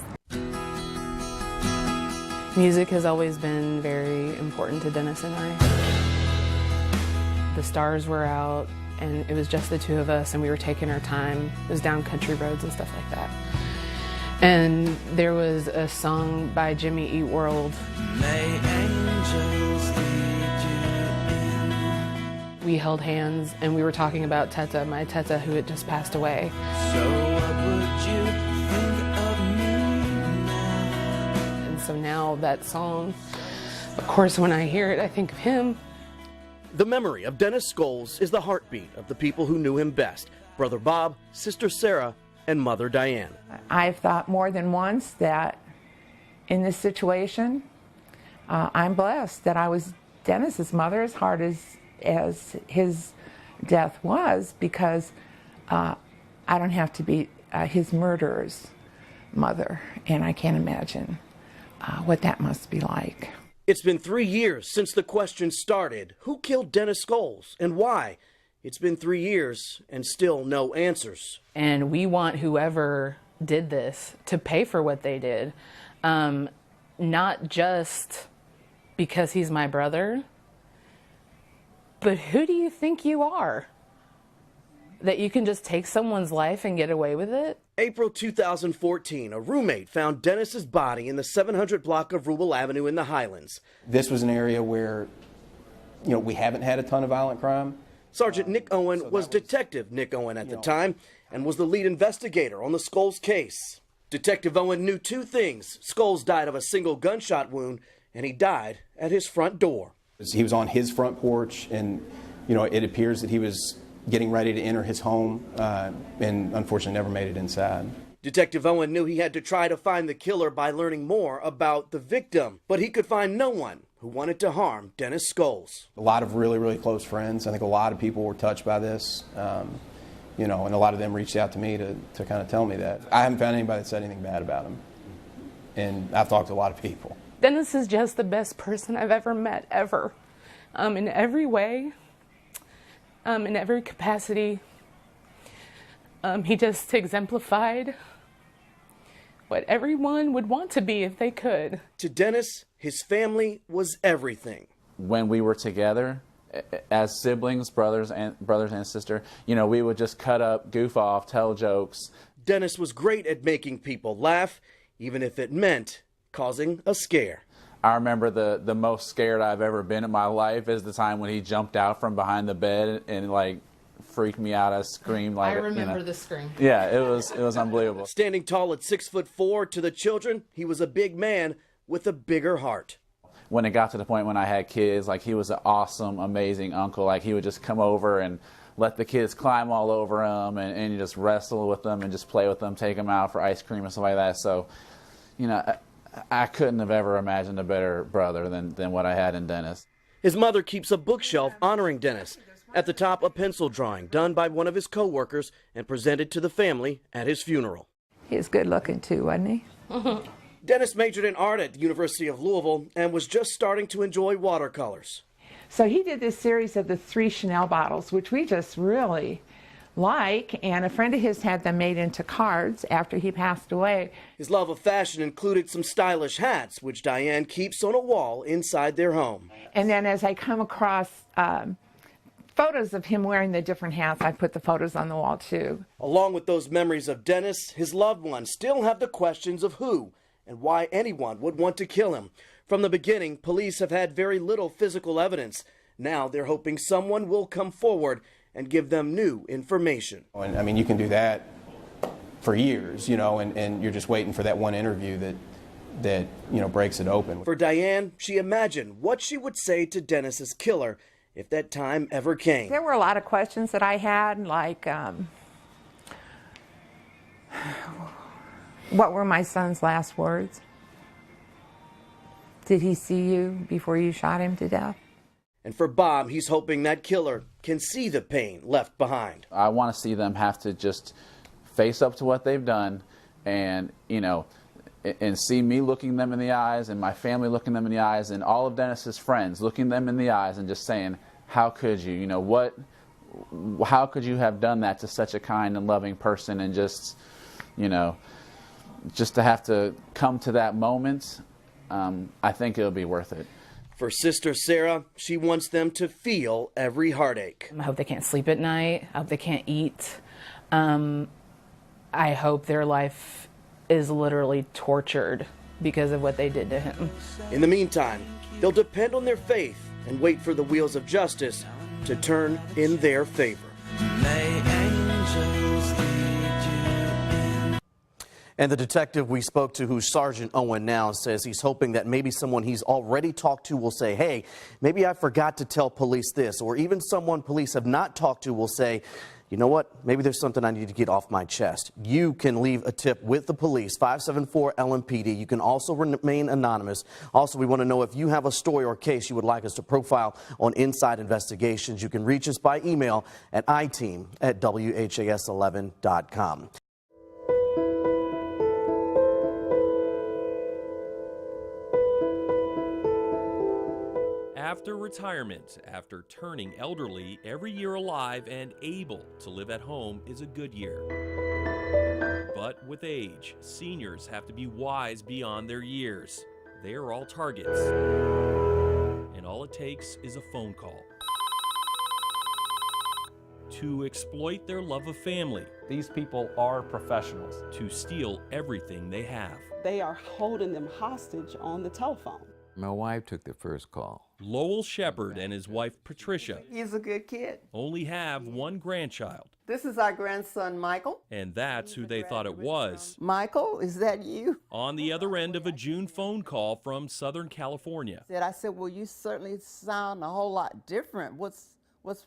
Music has always been very important to Dennis and I. The stars were out, and it was just the two of us, and we were taking our time. It was down country roads and stuff like that. And there was a song by Jimmy Eat World. May angels we held hands and we were talking about Teta, my Teta, who had just passed away. So what would you think of me now? And so now that song, of course, when I hear it, I think of him. The memory of Dennis Scholes is the heartbeat of the people who knew him best. Brother Bob, Sister Sarah, and Mother Diane. I've thought more than once that in this situation, I'm blessed that I was Dennis's mother, as hard as his death was, because I don't have to be his murderer's mother, and I can't imagine what that must be like. It's been 3 years since the question started. Who killed Dennis Scholes and why? It's been 3 years and still no answers. And we want whoever did this to pay for what they did, not just because he's my brother, but who do you think you are? That you can just take someone's life and get away with it? April 2014, a roommate found Dennis's body in the 700 block of Rubel Avenue in the Highlands. This was an area where, we haven't had a ton of violent crime. Sergeant Nick Owen was Detective Nick Owen at the time and was the lead investigator on the Scholes case. Detective Owen knew two things. Scholes died of a single gunshot wound, and he died at his front door. He was on his front porch, and it appears that he was getting ready to enter his home, and unfortunately never made it inside. Detective Owen knew he had to try to find the killer by learning more about the victim, but he could find no one who wanted to harm Dennis Scholes. A lot of really, really close friends. I think a lot of people were touched by this, and a lot of them reached out to me to kind of tell me that. I haven't found anybody that said anything bad about him, and I've talked to a lot of people. Dennis is just the best person I've ever met, ever. In every way, in every capacity. He just exemplified what everyone would want to be if they could. To Dennis, his family was everything. When we were together, as siblings, brothers and sister, we would just cut up, goof off, tell jokes. Dennis was great at making people laugh, even if it meant causing a scare. I remember the most scared I've ever been in my life is the time when he jumped out from behind the bed and freaked me out. I screamed I remember the scream. Yeah, it was unbelievable. Standing tall at 6'4" to the children, he was a big man with a bigger heart. When it got to the point when I had kids, he was an awesome, amazing uncle. He would just come over and let the kids climb all over him and you just wrestle with them and just play with them, take them out for ice cream and stuff like that. So, I couldn't have ever imagined a better brother than what I had in Dennis. His mother keeps a bookshelf honoring Dennis. At the top, a pencil drawing done by one of his co-workers and presented to the family at his funeral. He was good looking too, wasn't he? Dennis majored in art at the University of Louisville and was just starting to enjoy watercolors. So he did this series of the 3 Chanel bottles, which we just really like, and a friend of his had them made into cards after he passed away. His love of fashion included some stylish hats, which Diane keeps on a wall inside their home. And then as I come across photos of him wearing the different hats, I put the photos on the wall too. Along with those memories of Dennis, his loved ones still have the questions of who and why anyone would want to kill him. From the beginning, police have had very little physical evidence. Now they're hoping someone will come forward and give them new information. And I mean, you can do that for years, you know, and you're just waiting for that one interview that you know, breaks it open. For Diane, she imagined what she would say to Dennis's killer if that time ever came. There were a lot of questions that I had, like, what were my son's last words? Did he see you before you shot him to death? And for Bob, he's hoping that killer can see the pain left behind. I want to see them have to just face up to what they've done and, you know, and see me looking them in the eyes and my family looking them in the eyes and all of Dennis's friends looking them in the eyes and just saying, how could you? You know, how could you have done that to such a kind and loving person? And just, you know, just to have to come to that moment, I think it'll be worth it. For Sister Sarah, she wants them to feel every heartache. I hope they can't sleep at night. I hope they can't eat. I hope their life is literally tortured because of what they did to him. In the meantime, they'll depend on their faith and wait for the wheels of justice to turn in their favor. And the detective we spoke to, who's Sergeant Owen now, says he's hoping that maybe someone he's already talked to will say, hey, maybe I forgot to tell police this, or even someone police have not talked to will say, you know what, maybe there's something I need to get off my chest. You can leave a tip with the police, 574-LMPD. You can also remain anonymous. Also, we want to know if you have a story or case you would like us to profile on Inside Investigations. You can reach us by email at iteam@whas11.com. After retirement, after turning elderly, every year alive and able to live at home is a good year. But with age, seniors have to be wise beyond their years. They are all targets. And all it takes is a phone call to exploit their love of family. These people are professionals. To steal everything they have. They are holding them hostage on the telephone. My wife took the first call. Lowell Shepard and his wife Patricia He's a good kid. only have one grandchild. This is our grandson, Michael. And that's who they thought it was. Michael, is that you? On the other end of a June phone call from Southern California. I said, well, you certainly sound a whole lot different. What's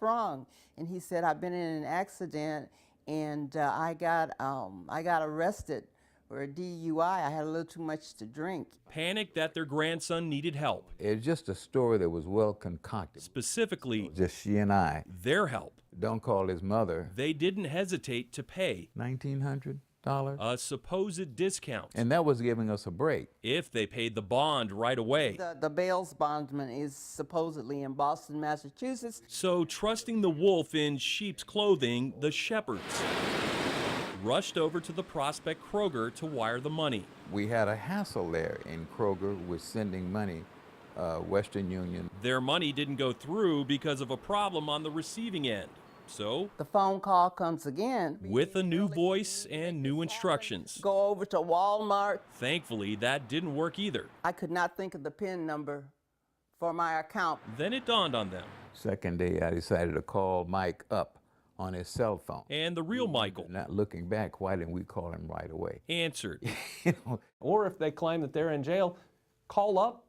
wrong? And he said, I've been in an accident and I got arrested for a DUI. I had a little too much to drink. Panicked that their grandson needed help. It's just a story that was well concocted. Specifically, just she and I. Their help. Don't call his mother. They didn't hesitate to pay $1,900. a supposed discount. And that was giving us a break. If they paid the bond right away. The bail's bondsman is supposedly in Boston, Massachusetts. So trusting the wolf in sheep's clothing, the Shepherds rushed over to the Prospect Kroger to wire the money. We had a hassle there, and Kroger was sending money, Western Union. Their money didn't go through because of a problem on the receiving end. So, the phone call comes again. With a new voice and new instructions. Go over to Walmart. Thankfully, that didn't work either. I could not think of the PIN number for my account. Then it dawned on them. Second day, I decided to call Mike up on his cell phone. And the real Michael, not looking back, why didn't we call him right away? Answered. Or if they claim that they're in jail, call up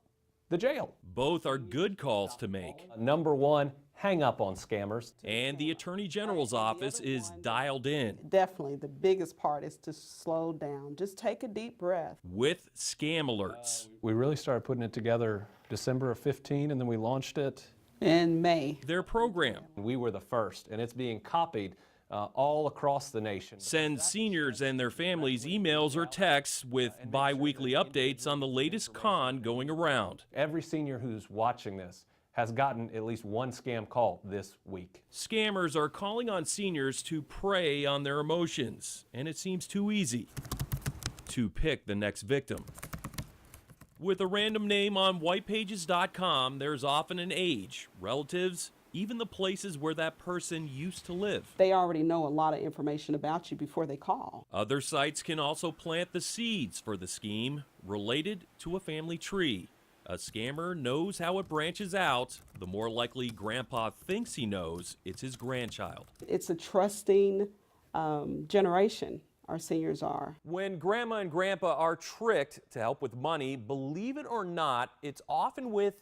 the jail. Both are good calls to make. Number one, hang up on scammers. And the Attorney General's office is dialed in. Definitely the biggest part is to slow down. Just take a deep breath. With scam alerts. We really started putting it together December of 15, and then we launched it In May. Their program We were the first, and it's being copied all across the nation. sends seniors and their families emails or texts with bi-weekly updates on the latest con going around. Every senior who's watching this has gotten at least one scam call this week. Scammers are calling on seniors to prey on their emotions, and it seems too easy to pick the next victim. With a random name on whitepages.com, there's often an age, relatives, even the places where that person used to live. They already know a lot of information about you before they call. Other sites can also plant the seeds for the scheme, related to a family tree. A scammer knows how it branches out. The more likely Grandpa thinks he knows, it's his grandchild. It's a trusting generation, our seniors are. When Grandma and Grandpa are tricked to help with money, believe it or not, it's often with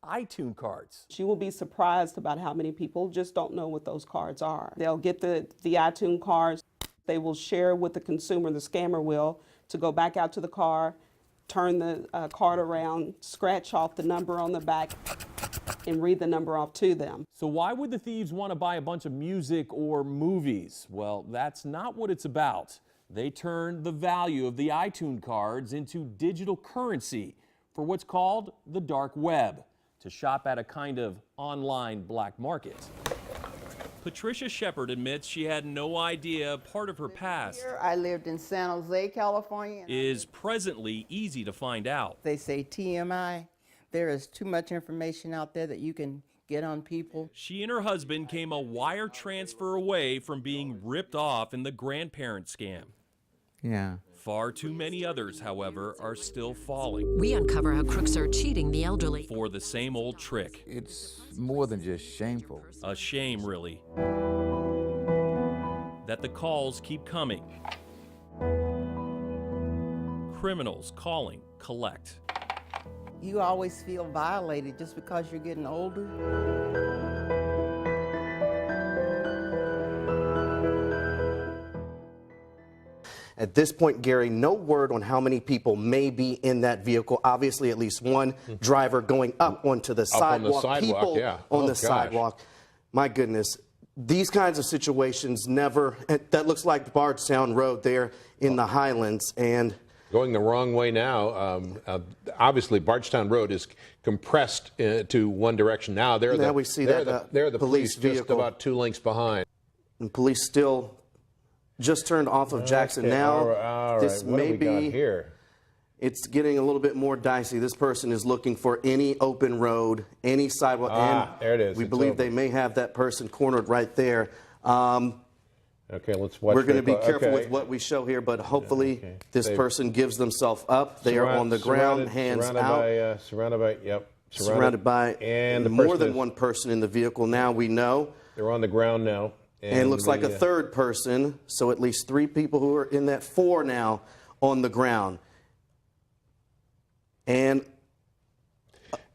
iTunes cards. You will be surprised about how many people just don't know what those cards are. They'll get the iTunes cards. They will share with the consumer, the scammer will, to go back out to the car, turn the card around, scratch off the number on the back, and read the number off to them. So why would the thieves want to buy a bunch of music or movies? Well, that's not what it's about. They turn the value of the iTunes cards into digital currency for what's called the dark web, to shop at a kind of online black market. Patricia Shepard admits she had no idea part of her past I lived in San Jose, California. is presently easy to find out. They say TMI. There is too much information out there that you can get on people. She and her husband came a wire transfer away from being ripped off in the grandparent scam. Yeah. Far too many others, however, are still falling We uncover how crooks are cheating the elderly. for the same old trick. It's more than just shameful. A shame, really, that the calls keep coming. Criminals calling, collect. You always feel violated just because you're getting older. At this point, Gary, no word on how many people may be in that vehicle. Obviously, at least one driver going up onto the sidewalk. People on the sidewalk. My goodness, these kinds of situations never. That looks like Bardstown Road there in the Highlands, and going the wrong way now. Obviously, Bardstown Road is compressed to one direction now. We see that they're the police just vehicle about 2 lengths behind. And police still just turned off of Jackson Okay, now. all This right. What may do we got be here? It's getting a little bit more dicey. This person is looking for any open road, any sidewalk. And there it is. We It's believe open. they may have that person cornered right there. Okay, let's watch. We're going to be careful okay. with what we show here, but hopefully this They- person gives themselves up. They are on the ground, hands out. Surrounded by and the more person than is- one person in the vehicle now, we know. They're on the ground now. And it looks like a the, third person, so at least 3 people who are in that, 4 now on the ground. And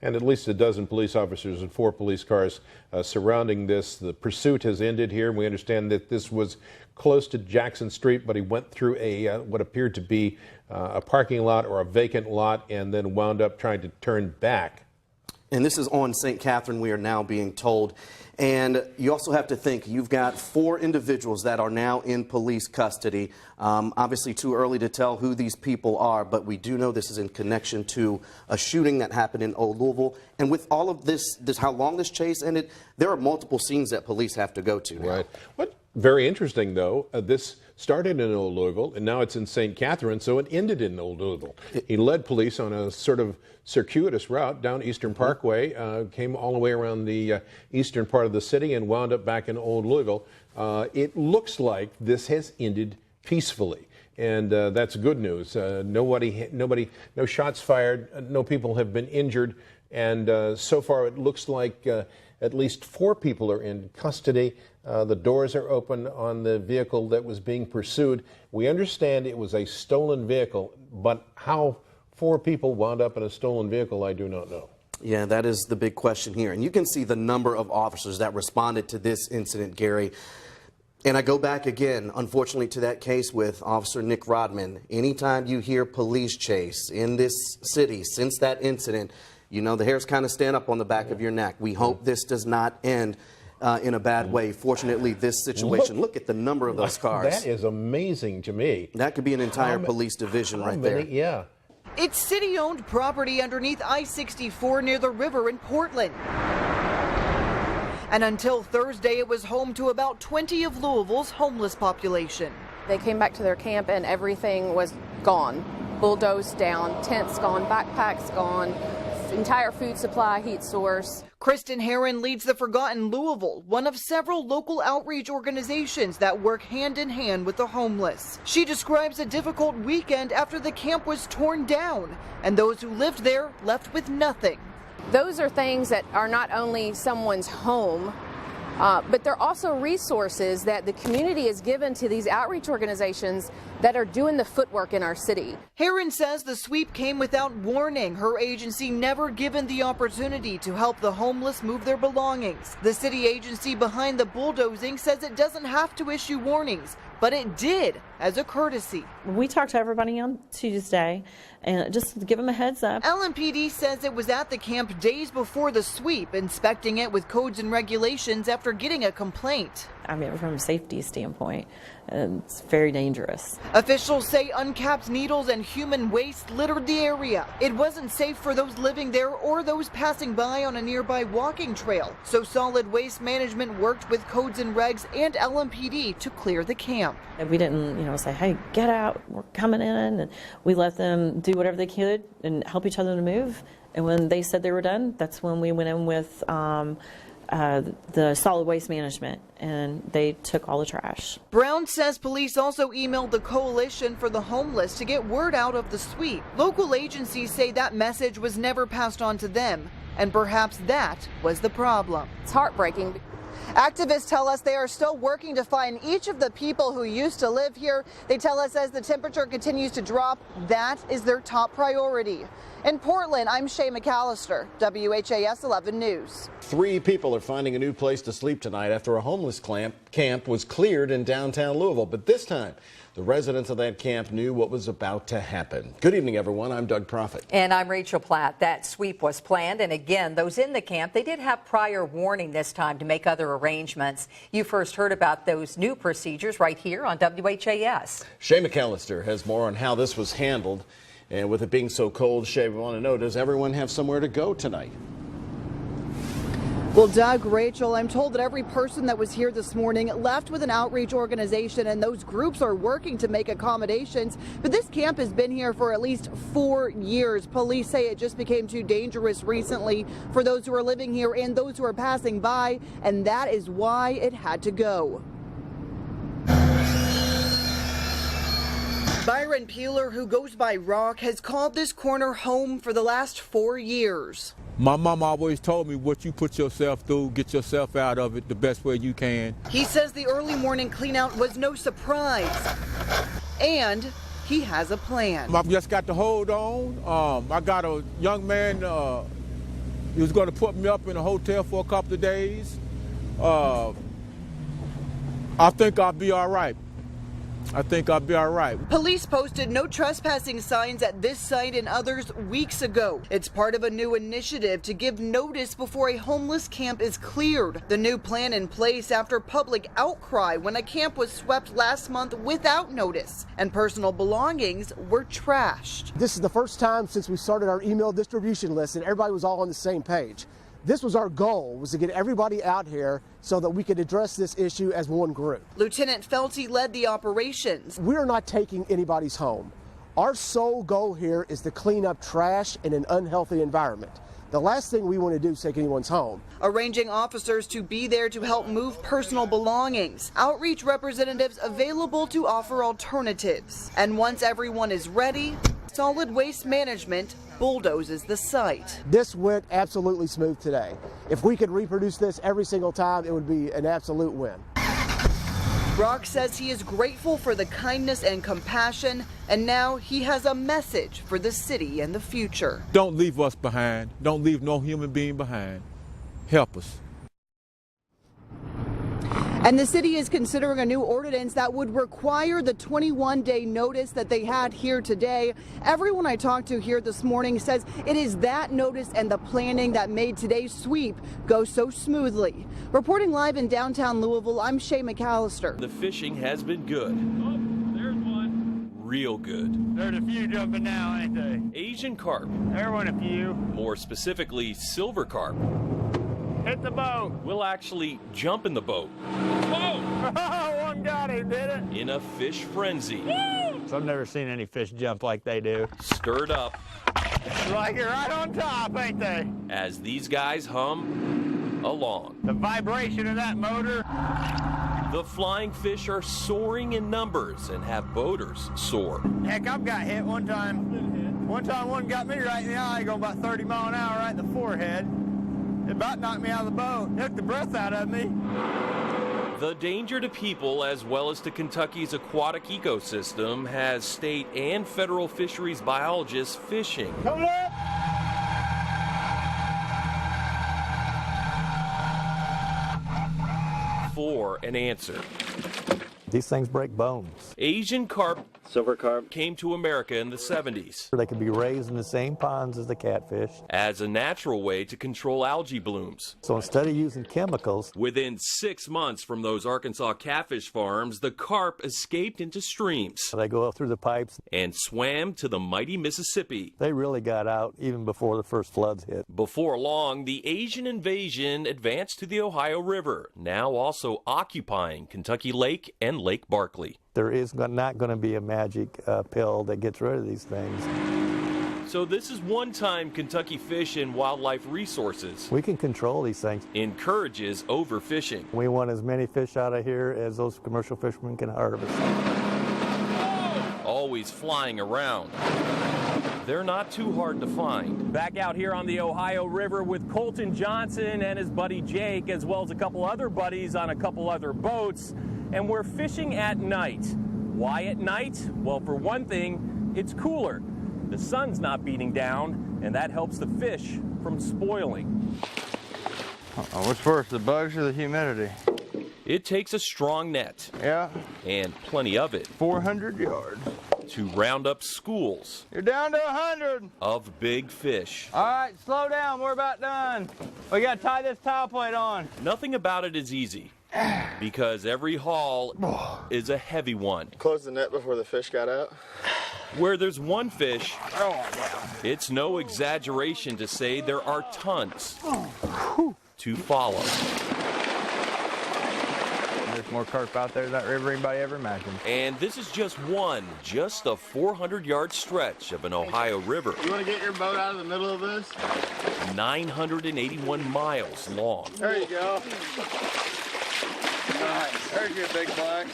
at least a dozen police officers and 4 police cars surrounding this. The pursuit has ended here. We understand that this was close to Jackson Street, but he went through a what appeared to be a parking lot or a vacant lot and then wound up trying to turn back. And this is on St. Catherine, we are now being told. And you also have to think, you've got 4 individuals that are now in police custody. Obviously too early to tell who these people are, but we do know this is in connection to a shooting that happened in Old Louisville. And with all of this how long this chase ended, there are multiple scenes that police have to go to now. Right. What very interesting, though, this started in Old Louisville, and now it's in St. Catherine, so it ended in Old Louisville. He led police on a sort of circuitous route down Eastern Parkway, came all the way around the eastern part of the city and wound up back in Old Louisville. It looks like this has ended peacefully, and that's good news. No shots fired, no people have been injured, and so far it looks like at least 4 people are in custody. The doors are open on the vehicle that was being pursued. We understand it was a stolen vehicle, but how 4 people wound up in a stolen vehicle, I do not know. Yeah, that is the big question here. And you can see the number of officers that responded to this incident, Gary. And I go back again, unfortunately, to that case with Officer Nick Rodman. Anytime you hear police chase in this city since that incident, You know, the hairs kind of stand up on the back of your neck. We hope this does not end in a bad way. Fortunately, this situation, look at the number of those cars. That is amazing to me. That could be an entire police division right there. Yeah. It's city-owned property underneath I-64 near the river in Portland. And until Thursday, it was home to about 20 of Louisville's homeless population. They came back to their camp and everything was gone. Bulldozed down, tents gone, backpacks gone, entire food supply, heat source. Kristen Herron leads the Forgotten Louisville, one of several local outreach organizations that work hand in hand with the homeless. She describes a difficult weekend after the camp was torn down and those who lived there left with nothing. Those are things that are not only someone's home, but they're also resources that the community has given to these outreach organizations that are doing the footwork in our city. Herron says the sweep came without warning. Her agency never given the opportunity to help the homeless move their belongings. The city agency behind the bulldozing says it doesn't have to issue warnings, but it did as a courtesy. We talked to everybody on Tuesday and just to give them a heads up. LMPD says it was at the camp days before the sweep, inspecting it with codes and regulations after getting a complaint. I mean, from a safety standpoint, it's very dangerous. Officials say uncapped needles and human waste littered the area. It wasn't safe for those living there or those passing by on a nearby walking trail. So Solid Waste Management worked with codes and regs and LMPD to clear the camp. We didn't, say, hey, get out, we're coming in. And we let them do whatever they could and help each other to move. And when they said they were done, that's when we went in with the Solid Waste Management, and they took all the trash. Brown says police also emailed the Coalition for the Homeless to get word out of the sweep. Local agencies say that message was never passed on to them, and perhaps that was the problem. It's heartbreaking. Activists tell us they are still working to find each of the people who used to live here. They tell us as the temperature continues to drop, that is their top priority. In Portland, I'm Shay McAllister, WHAS 11 News. 3 people are finding a new place to sleep tonight after a homeless camp was cleared in downtown Louisville. But this time, the residents of that camp knew what was about to happen. Good evening, everyone. I'm Doug Proffitt. And I'm Rachel Platt. That sweep was planned. And again, those in the camp, they did have prior warning this time to make other arrangements. You first heard about those new procedures right here on WHAS. Shay McAllister has more on how this was handled. And with it being so cold, Shay, we want to know, does everyone have somewhere to go tonight? Well, Doug, Rachel, I'm told that every person that was here this morning left with an outreach organization, and those groups are working to make accommodations. But this camp has been here for at least 4 years. Police say it just became too dangerous recently for those who are living here and those who are passing by, and that is why it had to go. Byron Peeler, who goes by Rock, has called this corner home for the last 4 years. My mom always told me what you put yourself through, get yourself out of it the best way you can. He says the early morning cleanout was no surprise, and he has a plan. I've just got to hold on. I got a young man, he was going to put me up in a hotel for a couple of days. I think I'll be all right. Police posted no trespassing signs at this site and others weeks ago. It's part of a new initiative to give notice before a homeless camp is cleared. The new plan in place after public outcry when a camp was swept last month without notice and personal belongings were trashed. This is the first time since we started our email distribution list and everybody was all on the same page. This was our goal, was to get everybody out here so that we could address this issue as one group. Lieutenant Felty led the operations. We are not taking anybody's home. Our sole goal here is to clean up trash in an unhealthy environment. The last thing we want to do is take anyone's home. Arranging officers to be there to help move personal belongings. Outreach representatives available to offer alternatives. And once everyone is ready, Solid Waste Management bulldozes the site. This went absolutely smooth today. If we could reproduce this every single time, it would be an absolute win. Rock says he is grateful for the kindness and compassion, and now he has a message for the city and the future. Don't leave us behind. Don't leave no human being behind. Help us. And the city is considering a new ordinance that would require the 21-day notice that they had here today. Everyone I talked to here this morning says it is that notice and the planning that made today's sweep go so smoothly. Reporting live in downtown Louisville, I'm Shay McAllister. The fishing has been good. Oh, there's one. Real good. There's a few jumping now, ain't they? Asian carp. There went a few. More specifically, silver carp. Hit the boat. We'll actually jump in the boat. Whoa! One got him, did it? In a fish frenzy. Woo! So I've never seen any fish jump like they do. Stirred up. Like it right on top, ain't they? As these guys hum along. The vibration of that motor. The flying fish are soaring in numbers and have boaters soar. Heck, I've got hit one time. One time one got me right in the eye, going about 30 miles an hour right in the forehead. It about knocked me out of the boat, took the breath out of me. The danger to people as well as to Kentucky's aquatic ecosystem has state and federal fisheries biologists fishing. Coming up! For an answer. These things break bones. Asian carp, silver carp, came to America in the 70s. They can be raised in the same ponds as the catfish. As a natural way to control algae blooms. So instead of using chemicals, within 6 months from those Arkansas catfish farms, the carp escaped into streams. They go up through the pipes and swam to the mighty Mississippi. They really got out even before the first floods hit. Before long, the Asian invasion advanced to the Ohio River, now also occupying Kentucky Lake and Lake Barkley. There is not going to be a magic pill that gets rid of these things. So this is one-time Kentucky Fish and Wildlife Resources. We can control these things. Encourages overfishing. We want as many fish out of here as those commercial fishermen can harvest. Always flying around. They're not too hard to find. Back out here on the Ohio River with Colton Johnson and his buddy Jake, as well as a couple other buddies on a couple other boats. And we're fishing at night. Why at night? Well, for one thing, it's cooler. The sun's not beating down, and that helps the fish from spoiling. What's worse, the bugs or the humidity? It takes a strong net. Yeah. And plenty of it. 400 yards. To round up schools. You're down to 100. Of big fish. All right, slow down. We're about done. We got to tie this towel plate on. Nothing about it is easy. Because every haul is a heavy one. Close the net before the fish got out. Where there's one fish, it's no exaggeration to say there are tons to follow. There's more carp out there in that river anybody ever imagined. And this is just a 400-yard stretch of an Ohio river. You want to get your boat out of the middle of this? 981 miles long. There you go. Nice. There's your big black.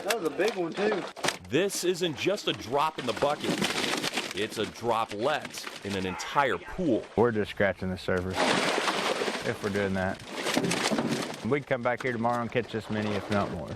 That was a big one, too. This isn't just a drop in the bucket. It's a droplet in an entire pool. We're just scratching the surface, if we're doing that. We can come back here tomorrow and catch this many, if not more.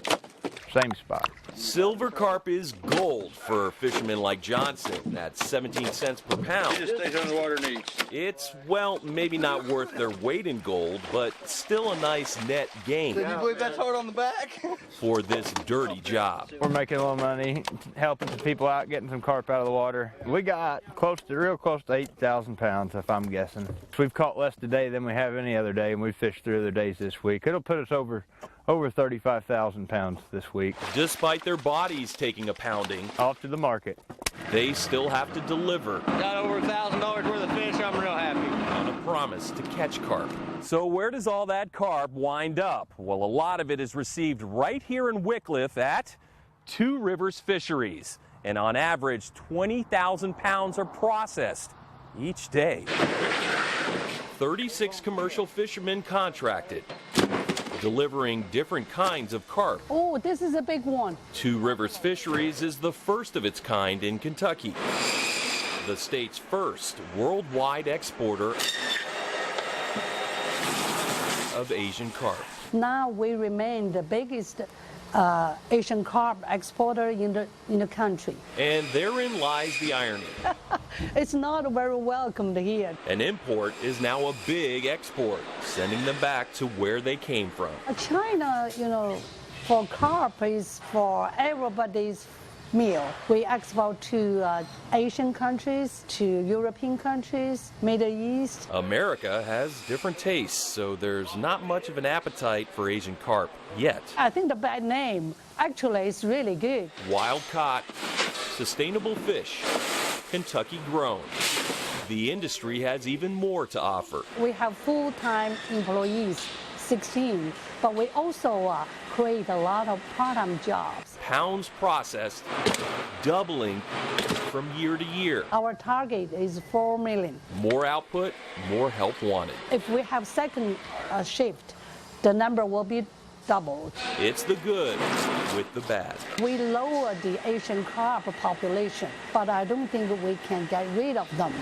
Same spot. Silver carp is gold for fishermen like Johnson. That's 17 cents per pound. It just stays underwater and eats. It's, well, maybe not worth their weight in gold, but still a nice net gain. Can you believe that's hard on the back? For this dirty job. We're making a little money, helping some people out, getting some carp out of the water. We got real close to 8,000 pounds, if I'm guessing. We've caught less today than we have any other day, and we've fished 3 other days this week. It'll put us over 35,000 pounds this week. Despite their bodies taking a pounding, off to the market, they still have to deliver. Got over $1,000 worth of fish. I'm real happy. On a promise to catch carp. So where does all that carp wind up? Well, a lot of it is received right here in Wickliffe at Two Rivers Fisheries. And on average, 20,000 pounds are processed each day. 36 commercial fishermen contracted, delivering different kinds of carp. Oh, this is a big one. Two Rivers Fisheries is the first of its kind in Kentucky. The state's first worldwide exporter of Asian carp. Now we remain the biggest Asian carp exporter in the country. And therein lies the irony. It's not very welcomed here. An import is now a big export, sending them back to where they came from. China, for carp is for everybody's meal. We export to Asian countries, to European countries, Middle East. America has different tastes, so there's not much of an appetite for Asian carp yet. I think the bad name actually is really good. Wild caught, sustainable fish, Kentucky grown. The industry has even more to offer. We have full-time employees, 16, but we also create a lot of part-time jobs. Pounds processed, doubling from year to year. Our target is 4 million. More output, more help wanted. If we have second shift, the number will be doubled. It's the good with the bad. We lower the Asian carp population, but I don't think we can get rid of them.